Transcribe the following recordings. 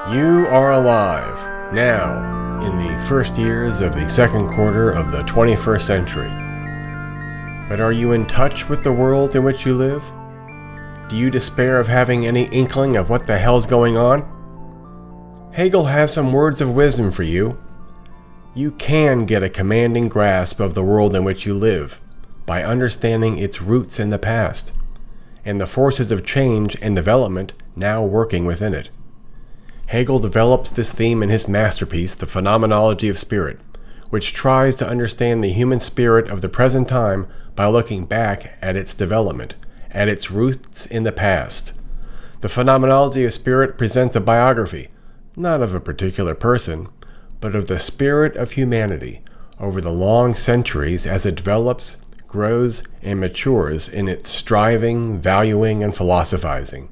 You are alive, now, in the first years of the second quarter of the 21st century. But are you in touch with the world in which you live? Do you despair of having any inkling of what the hell's going on? Hegel has some words of wisdom for you. You can get a commanding grasp of the world in which you live by understanding its roots in the past, and the forces of change and development now working within it. Hegel develops this theme in his masterpiece, The Phenomenology of Spirit, which tries to understand the human spirit of the present time by looking back at its development, at its roots in the past. The Phenomenology of Spirit presents a biography, not of a particular person, but of the spirit of humanity over the long centuries as it develops, grows, and matures in its striving, valuing, and philosophizing.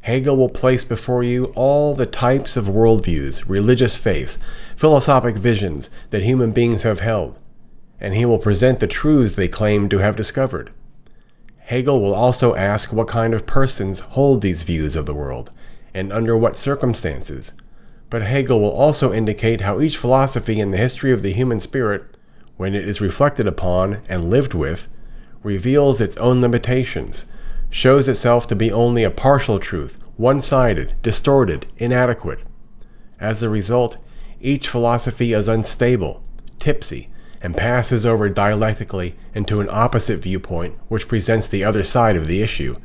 Hegel will place before you all the types of worldviews, religious faiths, philosophic visions that human beings have held, and he will present the truths they claim to have discovered. Hegel will also ask what kind of persons hold these views of the world, and under what circumstances. But Hegel will also indicate how each philosophy in the history of the human spirit, when it is reflected upon and lived with, reveals its own limitations, shows itself to be only a partial truth, one-sided, distorted, inadequate. As a result, each philosophy is unstable, tipsy, and passes over dialectically into an opposite viewpoint which presents the other side of the issue,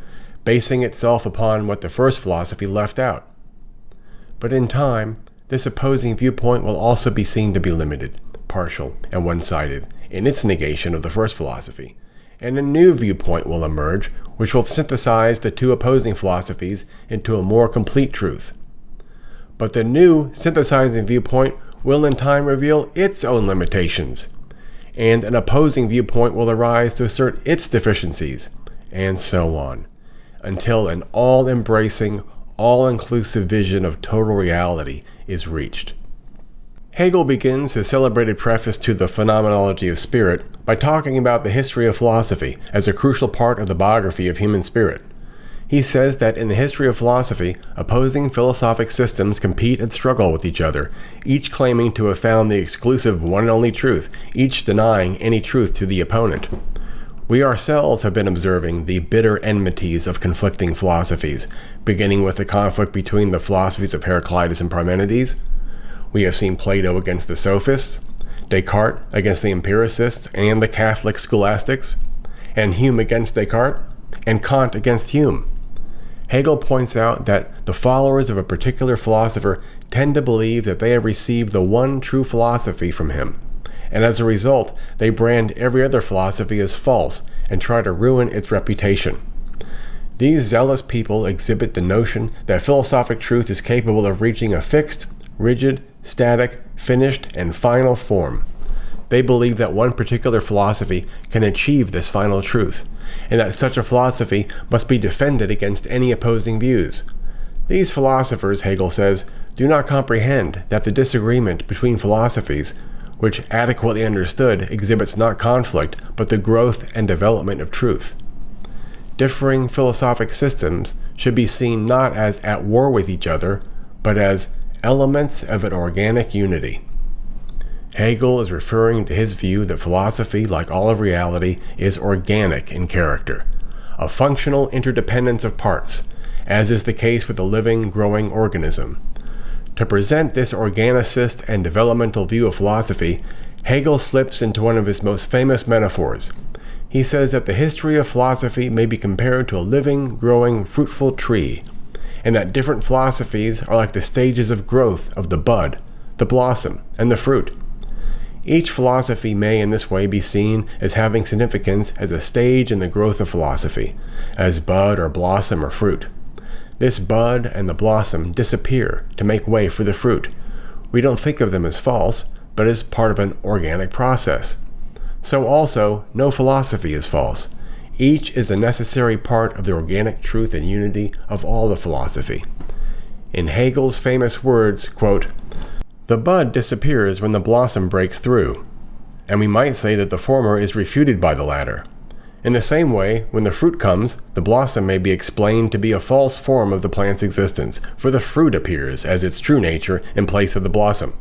basing itself upon what the first philosophy left out. But in time, this opposing viewpoint will also be seen to be limited, partial, and one-sided in its negation of the first philosophy, and a new viewpoint will emerge which will synthesize the two opposing philosophies into a more complete truth. But the new synthesizing viewpoint will in time reveal its own limitations, and an opposing viewpoint will arise to assert its deficiencies, and so on, until an all-embracing, all-inclusive vision of total reality is reached. Hegel begins his celebrated preface to The Phenomenology of Spirit by talking about the history of philosophy as a crucial part of the biography of human spirit. He says that in the history of philosophy, opposing philosophic systems compete and struggle with each other, each claiming to have found the exclusive one and only truth, each denying any truth to the opponent. We ourselves have been observing the bitter enmities of conflicting philosophies, beginning with the conflict between the philosophies of Heraclitus and Parmenides. We have seen Plato against the Sophists, Descartes against the Empiricists and the Catholic scholastics, and Hume against Descartes, and Kant against Hume. Hegel points out that the followers of a particular philosopher tend to believe that they have received the one true philosophy from him, and as a result, they brand every other philosophy as false and try to ruin its reputation. These zealous people exhibit the notion that philosophic truth is capable of reaching a fixed, rigid, static, finished, and final form. They believe that one particular philosophy can achieve this final truth, and that such a philosophy must be defended against any opposing views. These philosophers, Hegel says, do not comprehend that the disagreement between philosophies, which adequately understood exhibits not conflict, but the growth and development of truth. Differing philosophic systems should be seen not as at war with each other, but as elements of an organic unity. Hegel is referring to his view that philosophy, like all of reality, is organic in character, a functional interdependence of parts, as is the case with a living, growing organism. To present this organicist and developmental view of philosophy, Hegel slips into one of his most famous metaphors. He says that the history of philosophy may be compared to a living, growing, fruitful tree, and that different philosophies are like the stages of growth of the bud, the blossom, and the fruit. Each philosophy may in this way be seen as having significance as a stage in the growth of philosophy, as bud or blossom or fruit. This bud and the blossom disappear to make way for the fruit. We don't think of them as false, but as part of an organic process. So also, no philosophy is false. Each is a necessary part of the organic truth and unity of all the philosophy. In Hegel's famous words, quote, "The bud disappears when the blossom breaks through, and we might say that the former is refuted by the latter. In the same way, when the fruit comes, the blossom may be explained to be a false form of the plant's existence, for the fruit appears as its true nature in place of the blossom.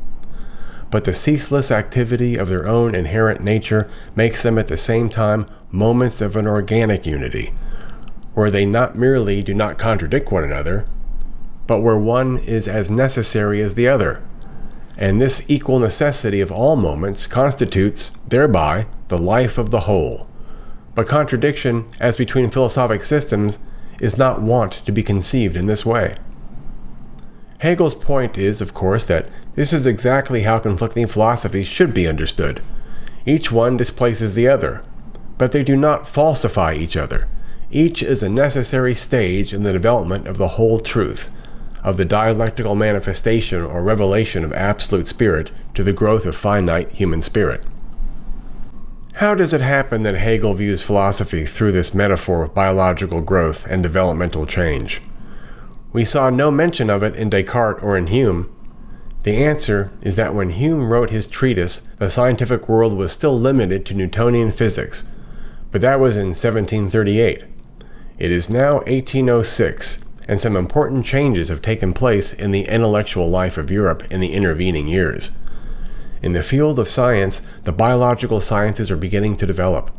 But the ceaseless activity of their own inherent nature makes them at the same time moments of an organic unity, where they not merely do not contradict one another, but where one is as necessary as the other. And this equal necessity of all moments constitutes, thereby, the life of the whole. But contradiction, as between philosophic systems, is not wont to be conceived in this way. Hegel's point is, of course, that this is exactly how conflicting philosophies should be understood. Each one displaces the other, but they do not falsify each other. Each is a necessary stage in the development of the whole truth, of the dialectical manifestation or revelation of absolute spirit to the growth of finite human spirit. How does it happen that Hegel views philosophy through this metaphor of biological growth and developmental change? We saw no mention of it in Descartes or in Hume. The answer is that when Hume wrote his treatise, the scientific world was still limited to Newtonian physics, but that was in 1738. It is now 1806, and some important changes have taken place in the intellectual life of Europe in the intervening years. In the field of science, the biological sciences are beginning to develop.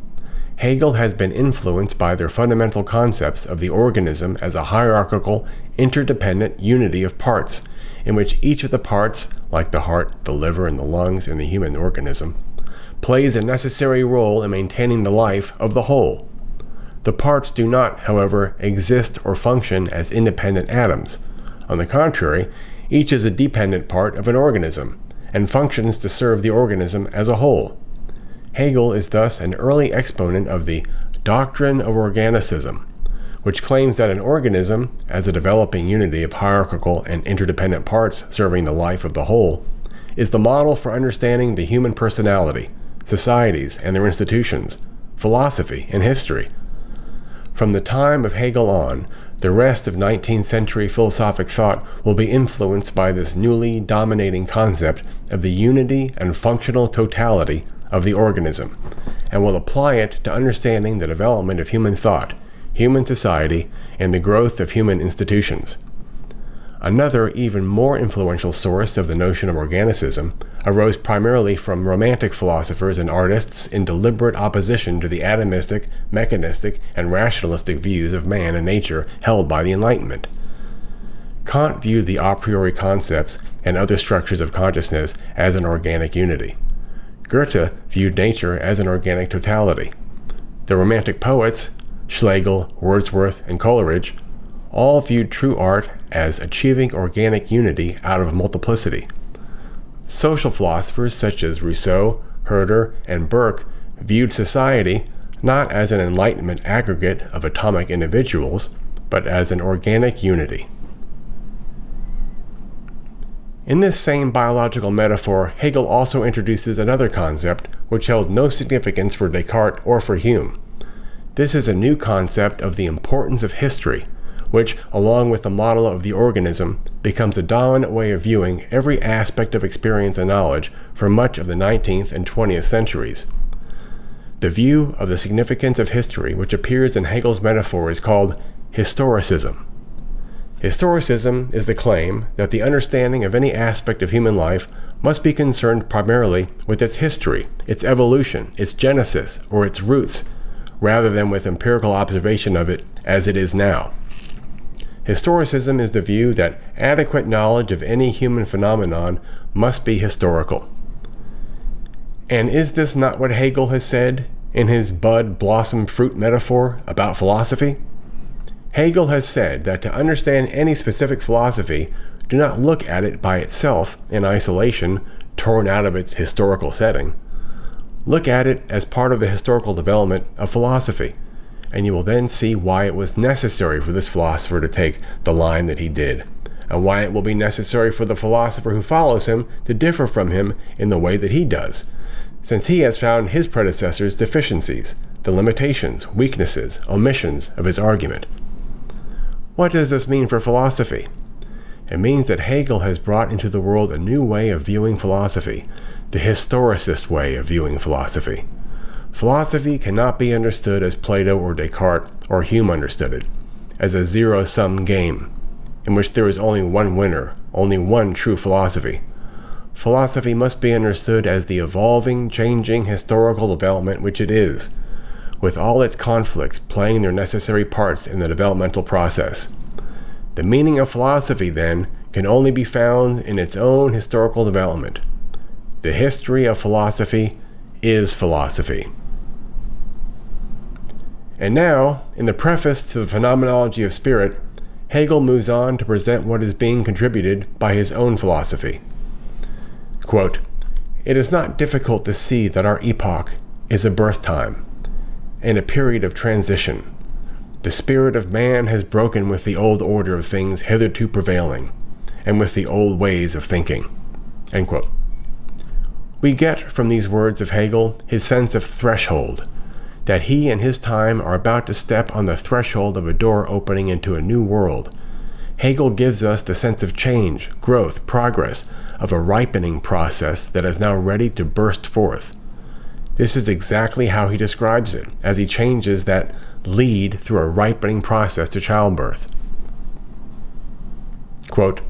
Hegel has been influenced by their fundamental concepts of the organism as a hierarchical, interdependent unity of parts, in which each of the parts, like the heart, the liver, and the lungs in the human organism, plays a necessary role in maintaining the life of the whole. The parts do not, however, exist or function as independent atoms. On the contrary, each is a dependent part of an organism, and functions to serve the organism as a whole. Hegel is thus an early exponent of the doctrine of organicism, which claims that an organism, as a developing unity of hierarchical and interdependent parts serving the life of the whole, is the model for understanding the human personality, societies and their institutions, philosophy and history. From the time of Hegel on, the rest of 19th century philosophic thought will be influenced by this newly dominating concept of the unity and functional totality of the organism, and will apply it to understanding the development of human thought, human society, and the growth of human institutions. Another, even more influential source of the notion of organicism arose primarily from Romantic philosophers and artists in deliberate opposition to the atomistic, mechanistic, and rationalistic views of man and nature held by the Enlightenment. Kant viewed the a priori concepts and other structures of consciousness as an organic unity. Goethe viewed nature as an organic totality. The Romantic poets, Schlegel, Wordsworth, and Coleridge, all viewed true art as achieving organic unity out of multiplicity. Social philosophers such as Rousseau, Herder, and Burke viewed society not as an Enlightenment aggregate of atomic individuals, but as an organic unity. In this same biological metaphor, Hegel also introduces another concept which held no significance for Descartes or for Hume. This is a new concept of the importance of history, which, along with the model of the organism, becomes a dominant way of viewing every aspect of experience and knowledge for much of the 19th and 20th centuries. The view of the significance of history which appears in Hegel's metaphor is called historicism. Historicism is the claim that the understanding of any aspect of human life must be concerned primarily with its history, its evolution, its genesis, or its roots, rather than with empirical observation of it as it is now. Historicism is the view that adequate knowledge of any human phenomenon must be historical. And is this not what Hegel has said in his bud, blossom, fruit metaphor about philosophy? Hegel has said that to understand any specific philosophy, do not look at it by itself in isolation, torn out of its historical setting. Look at it as part of the historical development of philosophy, and you will then see why it was necessary for this philosopher to take the line that he did, and why it will be necessary for the philosopher who follows him to differ from him in the way that he does, since he has found his predecessors' deficiencies, the limitations, weaknesses, omissions of his argument. What does this mean for philosophy? It means that Hegel has brought into the world a new way of viewing philosophy, the historicist way of viewing philosophy. Philosophy cannot be understood as Plato or Descartes or Hume understood it, as a zero-sum game, in which there is only one winner, only one true philosophy. Philosophy must be understood as the evolving, changing historical development which it is, with all its conflicts playing their necessary parts in the developmental process. The meaning of philosophy, then, can only be found in its own historical development. The history of philosophy is philosophy. And now, in the preface to the Phenomenology of Spirit, Hegel moves on to present what is being contributed by his own philosophy. Quote, "It is not difficult to see that our epoch is a birth time and a period of transition. The spirit of man has broken with the old order of things hitherto prevailing, and with the old ways of thinking." End quote. We get from these words of Hegel his sense of threshold, that he and his time are about to step on the threshold of a door opening into a new world. Hegel gives us the sense of change, growth, progress, of a ripening process that is now ready to burst forth. This is exactly how he describes it, as he changes that lead through a ripening process to childbirth. Quote,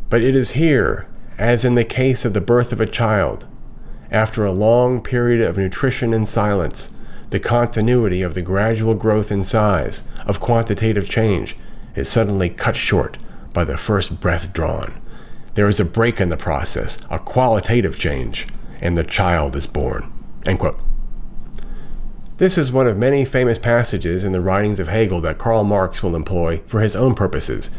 "But it is here, as in the case of the birth of a child, after a long period of nutrition and silence, the continuity of the gradual growth in size, of quantitative change, is suddenly cut short by the first breath drawn. There is a break in the process, a qualitative change, and the child is born." End quote. This is one of many famous passages in the writings of Hegel that Karl Marx will employ for his own purposes.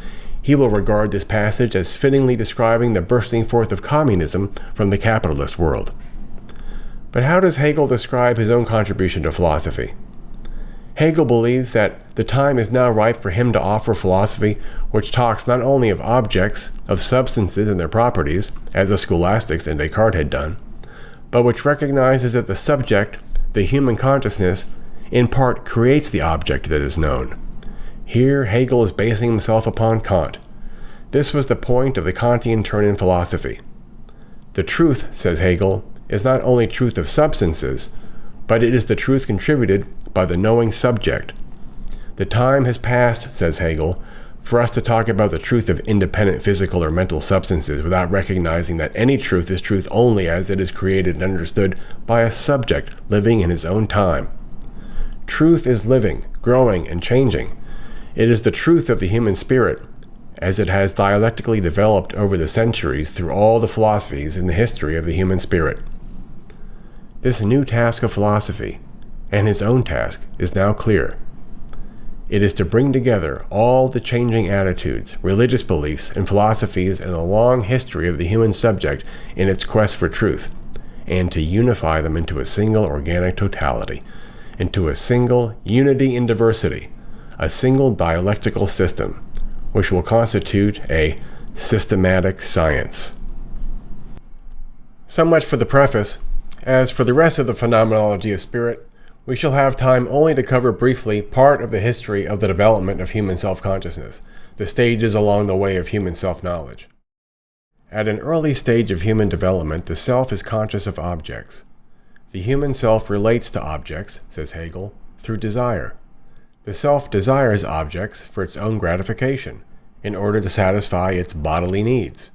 He will regard this passage as fittingly describing the bursting forth of communism from the capitalist world. But how does Hegel describe his own contribution to philosophy? Hegel believes that the time is now ripe for him to offer philosophy which talks not only of objects, of substances and their properties, as the scholastics and Descartes had done, but which recognizes that the subject, the human consciousness, in part creates the object that is known. Here Hegel is basing himself upon Kant. This was the point of the Kantian turn in philosophy. The truth, says Hegel, is not only truth of substances, but it is the truth contributed by the knowing subject. The time has passed, says Hegel, for us to talk about the truth of independent physical or mental substances without recognizing that any truth is truth only as it is created and understood by a subject living in his own time. Truth is living, growing, and changing. It is the truth of the human spirit, as it has dialectically developed over the centuries through all the philosophies in the history of the human spirit. This new task of philosophy, and his own task, is now clear. It is to bring together all the changing attitudes, religious beliefs, and philosophies in the long history of the human subject in its quest for truth, and to unify them into a single organic totality, into a single unity in diversity, a single dialectical system, which will constitute a systematic science. So much for the preface. As for the rest of the Phenomenology of Spirit, we shall have time only to cover briefly part of the history of the development of human self-consciousness, the stages along the way of human self-knowledge. At an early stage of human development, the self is conscious of objects. The human self relates to objects, says Hegel, through desire. The self desires objects for its own gratification, in order to satisfy its bodily needs.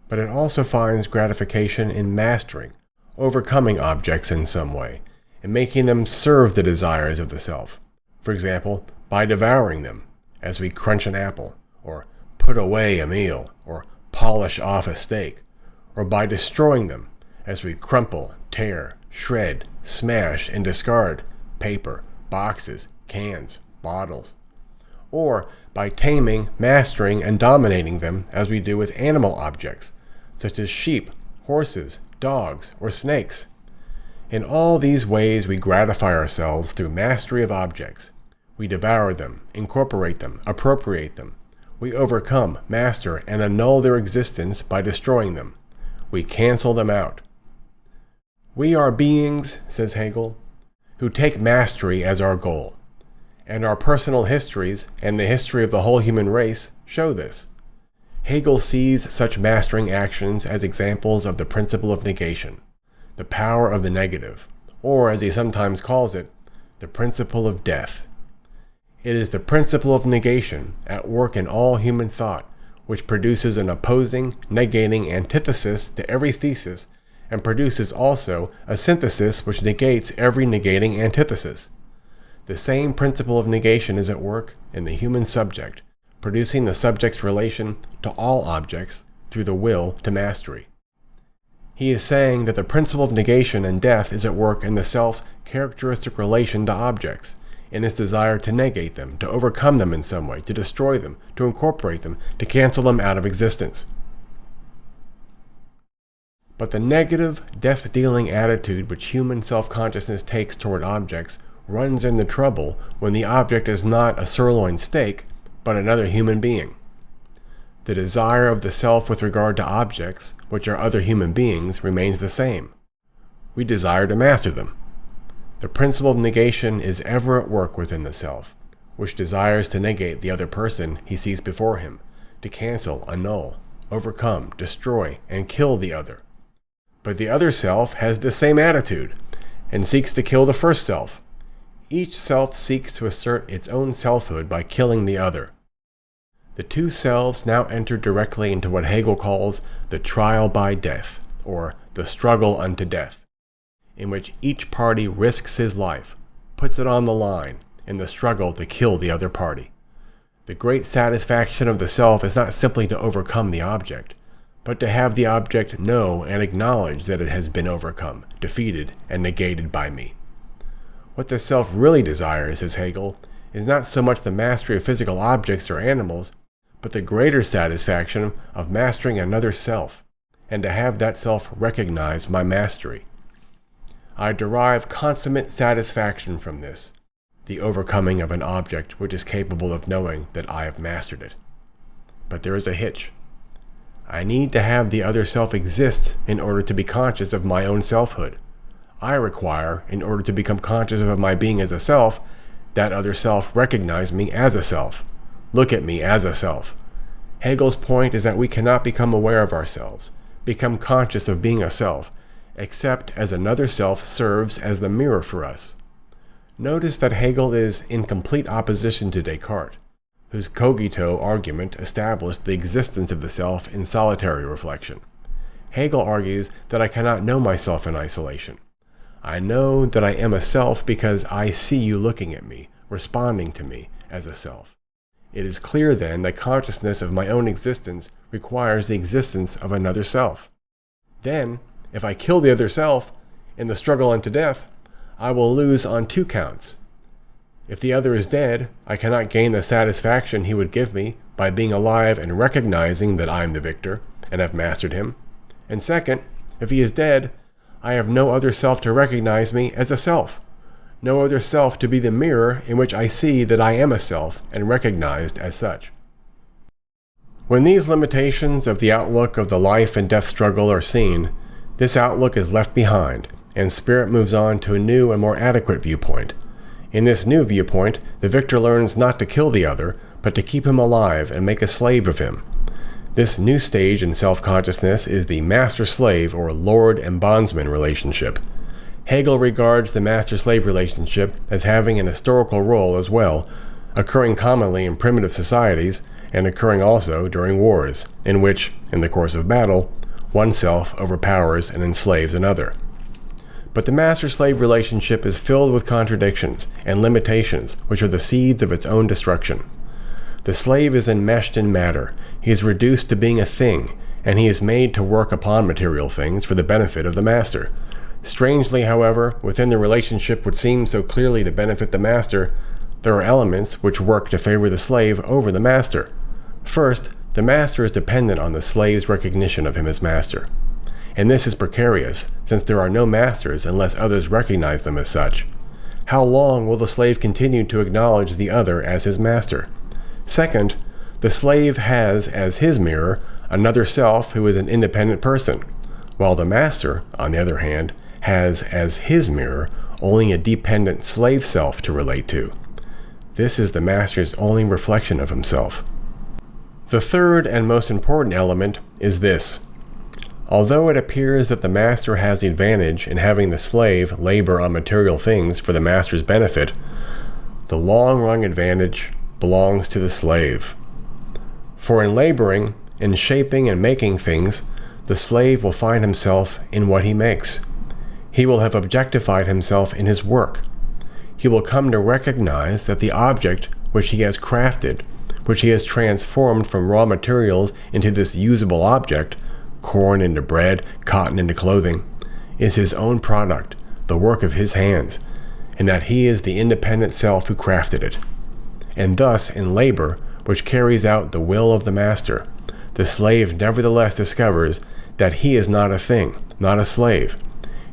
But it also finds gratification in mastering, overcoming objects in some way, and making them serve the desires of the self. For example, by devouring them, as we crunch an apple, or put away a meal, or polish off a steak, or by destroying them, as we crumple, tear, shred, smash, and discard paper, boxes, cans, bottles. Or by taming, mastering, and dominating them, as we do with animal objects, such as sheep, horses, dogs, or snakes. In all these ways we gratify ourselves through mastery of objects. We devour them, incorporate them, appropriate them. We overcome, master, and annul their existence by destroying them. We cancel them out. We are beings, says Hegel, who take mastery as our goal. And our personal histories, and the history of the whole human race, show this. Hegel sees such mastering actions as examples of the principle of negation, the power of the negative, or as he sometimes calls it, the principle of death. It is the principle of negation at work in all human thought, which produces an opposing, negating antithesis to every thesis, and produces also a synthesis which negates every negating antithesis. The same principle of negation is at work in the human subject, producing the subject's relation to all objects through the will to mastery. He is saying that the principle of negation and death is at work in the self's characteristic relation to objects, in its desire to negate them, to overcome them in some way, to destroy them, to incorporate them, to cancel them out of existence. But the negative, death-dealing attitude which human self-consciousness takes toward objects runs into trouble when the object is not a sirloin steak, but another human being. The desire of the self with regard to objects, which are other human beings, remains the same. We desire to master them. The principle of negation is ever at work within the self, which desires to negate the other person he sees before him, to cancel, annul, overcome, destroy, and kill the other. But the other self has this same attitude, and seeks to kill the first self. Each self seeks to assert its own selfhood by killing the other. The two selves now enter directly into what Hegel calls the trial by death, or the struggle unto death, in which each party risks his life, puts it on the line, in the struggle to kill the other party. The great satisfaction of the self is not simply to overcome the object, but to have the object know and acknowledge that it has been overcome, defeated, and negated by me. What the self really desires, says Hegel, is not so much the mastery of physical objects or animals, but the greater satisfaction of mastering another self, and to have that self recognize my mastery. I derive consummate satisfaction from this, the overcoming of an object which is capable of knowing that I have mastered it. But there is a hitch. I need to have the other self exist in order to be conscious of my own selfhood. I require, in order to become conscious of my being as a self, that other self recognize me as a self, look at me as a self. Hegel's point is that we cannot become aware of ourselves, become conscious of being a self, except as another self serves as the mirror for us. Notice that Hegel is in complete opposition to Descartes, whose cogito argument established the existence of the self in solitary reflection. Hegel argues that I cannot know myself in isolation. I know that I am a self because I see you looking at me, responding to me as a self. It is clear then that consciousness of my own existence requires the existence of another self. Then, if I kill the other self, in the struggle unto death, I will lose on two counts. If the other is dead, I cannot gain the satisfaction he would give me by being alive and recognizing that I am the victor and have mastered him. And second, if he is dead, I have no other self to recognize me as a self, no other self to be the mirror in which I see that I am a self and recognized as such. When these limitations of the outlook of the life and death struggle are seen, this outlook is left behind, and spirit moves on to a new and more adequate viewpoint. In this new viewpoint, the victor learns not to kill the other, but to keep him alive and make a slave of him. This new stage in self-consciousness is the master-slave or lord and bondsman relationship. Hegel regards the master-slave relationship as having an historical role as well, occurring commonly in primitive societies and occurring also during wars, in which, in the course of battle, one self overpowers and enslaves another. But the master-slave relationship is filled with contradictions and limitations which are the seeds of its own destruction. The slave is enmeshed in matter, he is reduced to being a thing, and he is made to work upon material things for the benefit of the master. Strangely, however, within the relationship which seems so clearly to benefit the master, there are elements which work to favor the slave over the master. First, the master is dependent on the slave's recognition of him as master. And this is precarious, since there are no masters unless others recognize them as such. How long will the slave continue to acknowledge the other as his master? Second, the slave has as his mirror another self who is an independent person, while the master, on the other hand, has as his mirror only a dependent slave self to relate to. This is the master's only reflection of himself. The third and most important element is this. Although it appears that the master has the advantage in having the slave labor on material things for the master's benefit, the long-run advantage belongs to the slave. For in laboring, in shaping and making things, the slave will find himself in what he makes. He will have objectified himself in his work. He will come to recognize that the object which he has crafted, which he has transformed from raw materials into this usable object, corn into bread, cotton into clothing, is his own product, the work of his hands, and that he is the independent self who crafted it. And thus, in labor, which carries out the will of the master, the slave nevertheless discovers that he is not a thing, not a slave.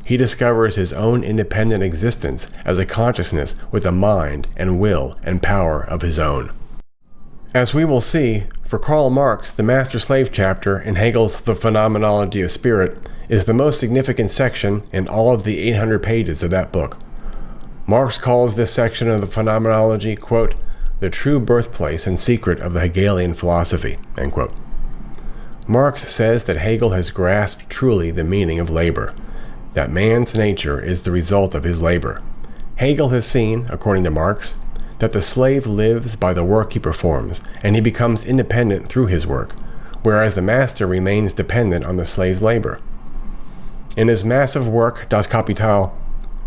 He discovers his own independent existence as a consciousness with a mind and will and power of his own. As we will see, for Karl Marx, the master-slave chapter in Hegel's The Phenomenology of Spirit is the most significant section in all of the 800 pages of that book. Marx calls this section of the phenomenology, quote, the true birthplace and secret of the Hegelian philosophy, end quote. Marx says that Hegel has grasped truly the meaning of labor, that man's nature is the result of his labor. Hegel has seen, according to Marx, that the slave lives by the work he performs, and he becomes independent through his work, whereas the master remains dependent on the slave's labor. In his massive work, Das Kapital,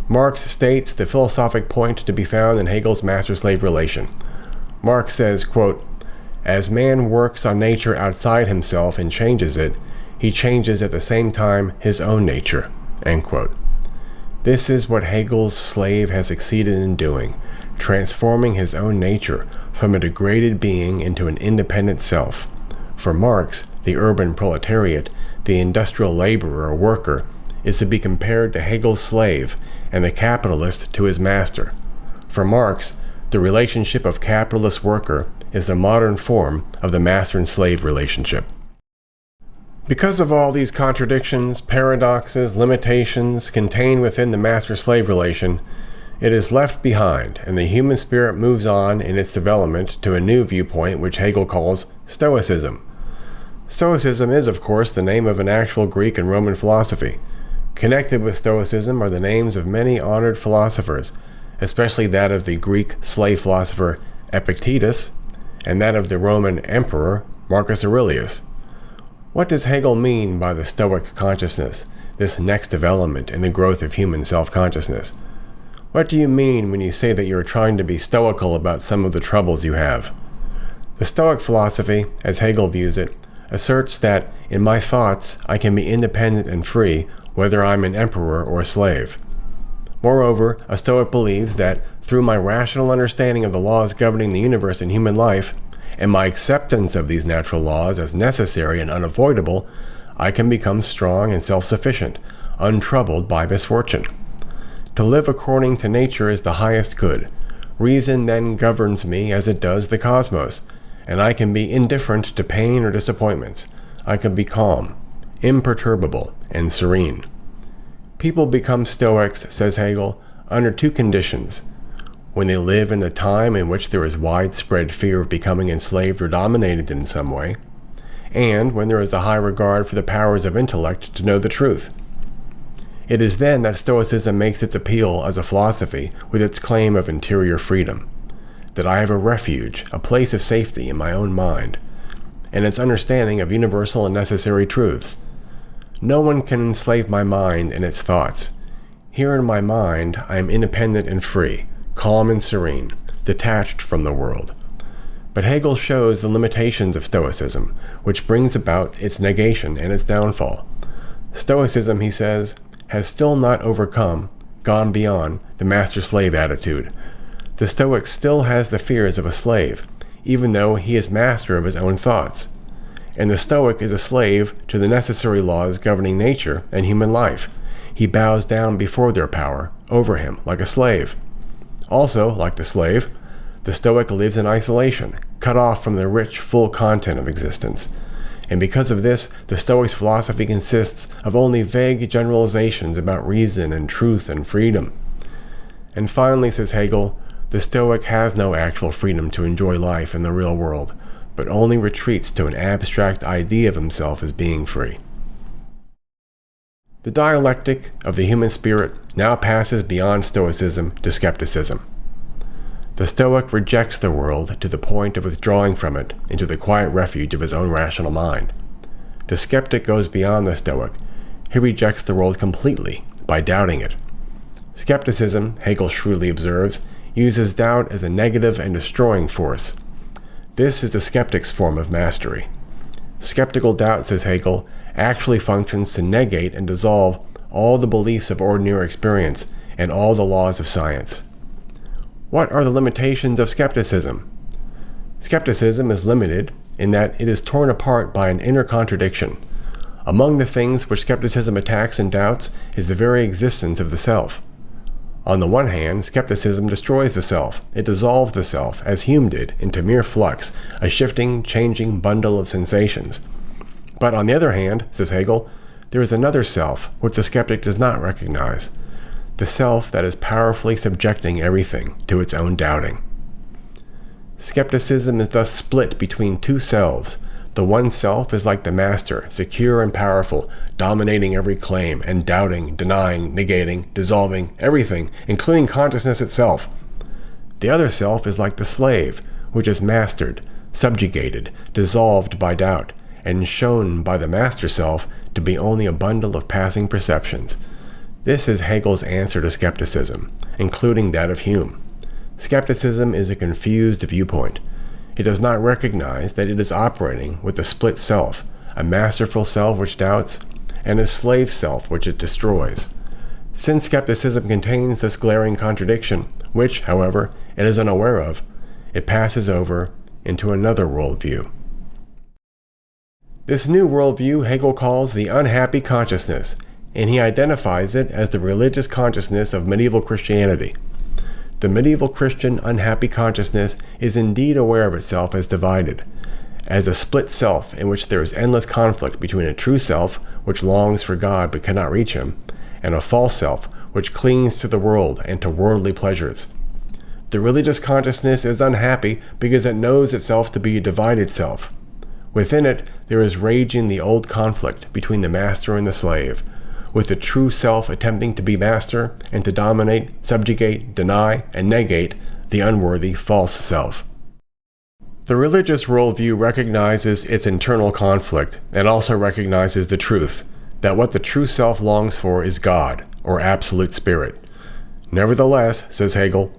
Marx states the philosophic point to be found in Hegel's master-slave relation. Marx says, quote, as man works on nature outside himself and changes it, he changes at the same time his own nature, end quote. This is what Hegel's slave has succeeded in doing, transforming his own nature from a degraded being into an independent self. For Marx, the urban proletariat, the industrial laborer or worker, is to be compared to Hegel's slave and the capitalist to his master. For Marx, the relationship of capitalist-worker is the modern form of the master and slave relationship. Because of all these contradictions, paradoxes, limitations contained within the master-slave relation, it is left behind, and the human spirit moves on in its development to a new viewpoint which Hegel calls Stoicism. Stoicism is, of course, the name of an actual Greek and Roman philosophy. Connected with Stoicism are the names of many honored philosophers, especially that of the Greek slave philosopher Epictetus, and that of the Roman emperor Marcus Aurelius. What does Hegel mean by the Stoic consciousness, this next development in the growth of human self-consciousness? What do you mean when you say that you are trying to be stoical about some of the troubles you have? The Stoic philosophy, as Hegel views it, asserts that in my thoughts I can be independent and free whether I'm an emperor or a slave. Moreover, a Stoic believes that through my rational understanding of the laws governing the universe and human life, and my acceptance of these natural laws as necessary and unavoidable, I can become strong and self-sufficient, untroubled by misfortune. To live according to nature is the highest good. Reason then governs me as it does the cosmos, and I can be indifferent to pain or disappointments. I can be calm, imperturbable, and serene. People become Stoics, says Hegel, under two conditions: when they live in a time in which there is widespread fear of becoming enslaved or dominated in some way, and when there is a high regard for the powers of intellect to know the truth. It is then that Stoicism makes its appeal as a philosophy with its claim of interior freedom, that I have a refuge, a place of safety in my own mind, and its understanding of universal and necessary truths. No one can enslave my mind and its thoughts. Here in my mind I am independent and free, calm and serene, detached from the world. But Hegel shows the limitations of Stoicism, which brings about its negation and its downfall. Stoicism, he says, has still not overcome, gone beyond, the master-slave attitude. The Stoic still has the fears of a slave, even though he is master of his own thoughts. And the Stoic is a slave to the necessary laws governing nature and human life. He bows down before their power, over him, like a slave. Also, like the slave, the Stoic lives in isolation, cut off from the rich, full content of existence. And because of this, the Stoic's philosophy consists of only vague generalizations about reason and truth and freedom. And finally, says Hegel, the Stoic has no actual freedom to enjoy life in the real world, but only retreats to an abstract idea of himself as being free. The dialectic of the human spirit now passes beyond Stoicism to Skepticism. The Stoic rejects the world to the point of withdrawing from it into the quiet refuge of his own rational mind. The skeptic goes beyond the Stoic. He rejects the world completely by doubting it. Skepticism, Hegel shrewdly observes, uses doubt as a negative and destroying force. This is the skeptic's form of mastery. Skeptical doubt, says Hegel, actually functions to negate and dissolve all the beliefs of ordinary experience and all the laws of science. What are the limitations of skepticism? Skepticism is limited in that it is torn apart by an inner contradiction. Among the things which skepticism attacks and doubts is the very existence of the self. On the one hand, skepticism destroys the self. It dissolves the self, as Hume did, into mere flux, a shifting, changing bundle of sensations. But on the other hand, says Hegel, there is another self which the skeptic does not recognize, the self that is powerfully subjecting everything to its own doubting. Skepticism is thus split between two selves. The one self is like the master, secure and powerful, dominating every claim and doubting, denying, negating, dissolving everything, including consciousness itself. The other self is like the slave, which is mastered, subjugated, dissolved by doubt, and shown by the master self to be only a bundle of passing perceptions. This is Hegel's answer to skepticism, including that of Hume. Skepticism is a confused viewpoint. It does not recognize that it is operating with a split self, a masterful self which doubts, and a slave self which it destroys. Since skepticism contains this glaring contradiction, which, however, it is unaware of, it passes over into another worldview. This new worldview Hegel calls the unhappy consciousness, and he identifies it as the religious consciousness of medieval Christianity. The medieval Christian unhappy consciousness is indeed aware of itself as divided, as a split self in which there is endless conflict between a true self, which longs for God but cannot reach him, and a false self, which clings to the world and to worldly pleasures. The religious consciousness is unhappy because it knows itself to be a divided self. Within it, there is raging the old conflict between the master and the slave, with the true self attempting to be master and to dominate, subjugate, deny, and negate the unworthy false self. The religious worldview recognizes its internal conflict and also recognizes the truth, that what the true self longs for is God, or absolute spirit. Nevertheless, says Hegel,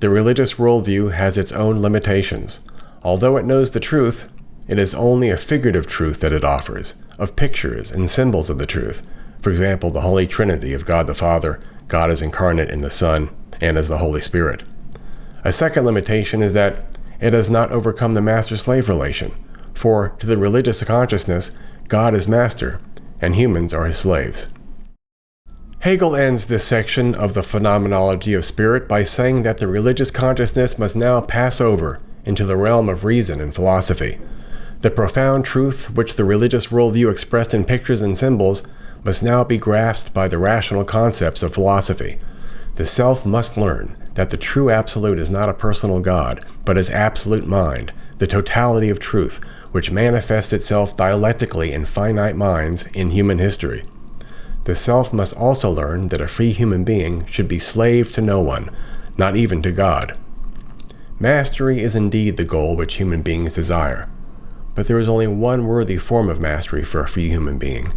the religious worldview has its own limitations. Although it knows the truth, it is only a figurative truth that it offers, of pictures and symbols of the truth. For example, the Holy Trinity of God the Father, God as incarnate in the Son, and as the Holy Spirit. A second limitation is that it has not overcome the master-slave relation, for to the religious consciousness, God is master, and humans are his slaves. Hegel ends this section of the Phenomenology of Spirit by saying that the religious consciousness must now pass over into the realm of reason and philosophy. The profound truth which the religious worldview expressed in pictures and symbols must now be grasped by the rational concepts of philosophy. The self must learn that the true absolute is not a personal God, but is absolute mind, the totality of truth, which manifests itself dialectically in finite minds in human history. The self must also learn that a free human being should be slave to no one, not even to God. Mastery is indeed the goal which human beings desire, but there is only one worthy form of mastery for a free human being.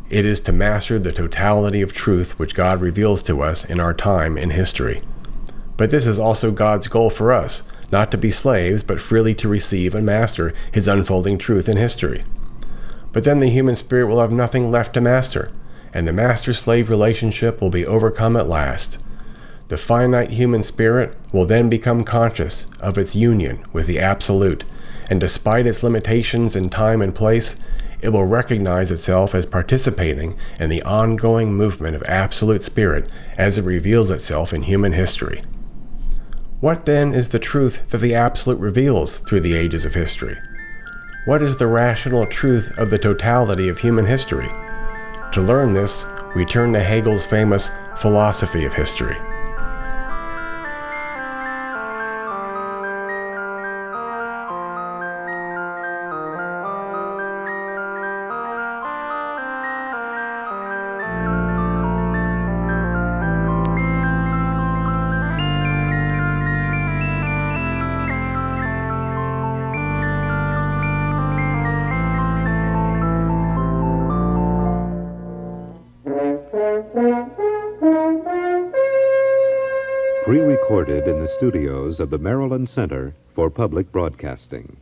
It is to master the totality of truth which God reveals to us in our time in history. But this is also God's goal for us, not to be slaves, but freely to receive and master his unfolding truth in history. But then the human spirit will have nothing left to master, and the master-slave relationship will be overcome at last. The finite human spirit will then become conscious of its union with the Absolute, and despite its limitations in time and place, it will recognize itself as participating in the ongoing movement of absolute spirit as it reveals itself in human history. What then is the truth that the absolute reveals through the ages of history? What is the rational truth of the totality of human history? To learn this, we turn to Hegel's famous philosophy of history. recorded in the studios of the Maryland Center for Public Broadcasting.